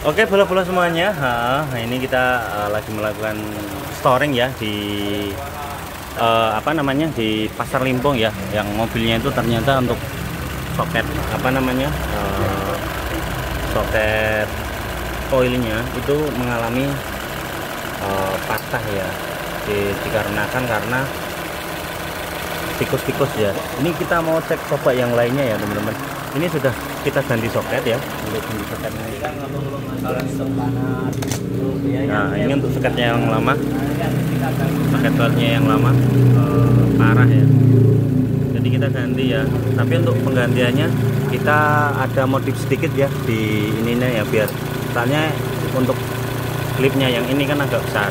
Oke, bola-bola semuanya. Nah, ini kita lagi melakukan storing ya di apa namanya, di Pasar Limpong ya. Yang mobilnya itu ternyata untuk soket apa namanya, soket koilnya itu mengalami patah ya, dikarenakan karena tikus-tikus ya. Ini kita mau cek coba yang lainnya ya teman-teman. Ini sudah kita ganti soket ya, untuk ganti soket. Nah, ini untuk soketnya yang lama, soket bautnya yang lama parah ya. Jadi kita ganti ya. Tapi untuk penggantiannya kita ada modif sedikit ya di ininya ya, biar soalnya untuk klipnya yang ini kan agak besar,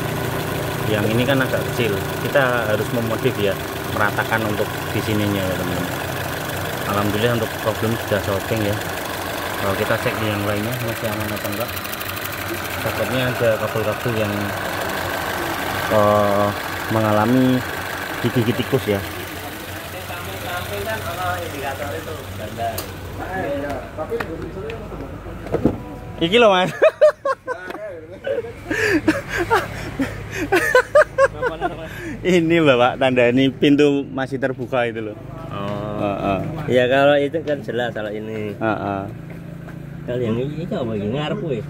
yang ini kan agak kecil. Kita harus memodif ya, meratakan untuk di sininya ya teman-teman. Alhamdulillah untuk problem sudah solving ya. Kalau kita cek di yang lainnya masih aman atau enggak. Takutnya ada kabel-kabel yang mengalami digigit tikus ya. Iki loh mas. Ini bapak tanda ini pintu masih terbuka itu loh. Ya kalau itu kan jelas, kalau ini. Kalau yang ini apa ini ngarep weh.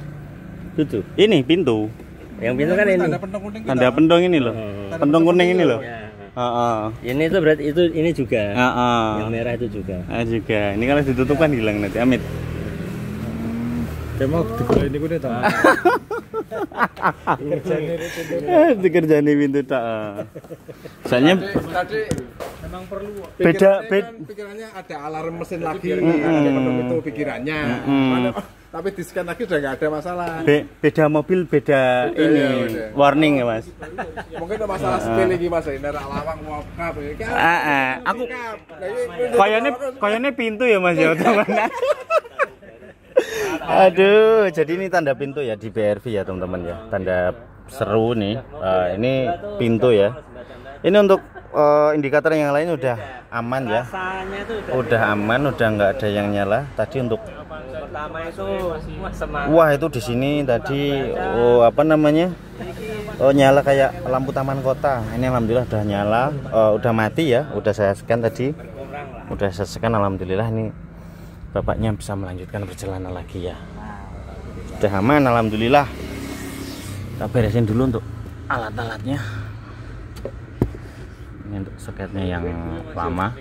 Itu. Ini pintu. Yang pintu kan ini. Tanda pentong ini loh. Pentong kuning ini loh. Ini itu berarti itu ini juga. Yang merah itu juga. Juga. Ini kalau ditutup kan hilang nanti amit. Mau digolek niku ta. Dikerjani pintu tak. Soalnya Tadi memang perlu beda pikirannya ada alarm mesin lagi, ada penuh itu pikirannya. Tapi di scan lagi udah nggak ada masalah. Beda mobil beda ini warning ya mas. Mungkin ada masalah sepele iki mas, ini lawang ngokap. Aku kayaknya pintu ya mas ya teman. Aduh, jadi ini tanda pintu ya di BRV ya teman-teman ya, tanda seru nih. Ini pintu ya. Ini untuk indikator yang lain udah aman ya, udah aman, udah nggak ada yang nyala. Tadi untuk pertama itu wah itu di sini tadi apa namanya, nyala kayak lampu taman kota. Ini alhamdulillah udah nyala, udah mati ya, udah saya scan tadi, udah saya scan alhamdulillah. Ini bapaknya bisa melanjutkan perjalanan lagi ya, udah aman alhamdulillah. Kita beresin dulu untuk alat-alatnya. Ini untuk soketnya yang lama.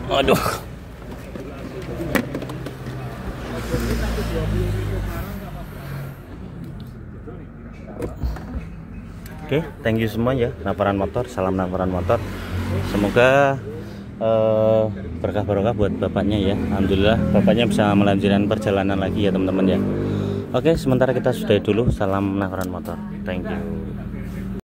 Aduh. Oke, thank you semua ya, Navaran Motor, salam Navaran Motor. Semoga berkah barokah buat bapaknya ya. Alhamdulillah bapaknya bisa melanjutkan perjalanan lagi ya teman-teman ya. Oke, sementara kita sudahi dulu. Salam Navaran Motor. Thank you.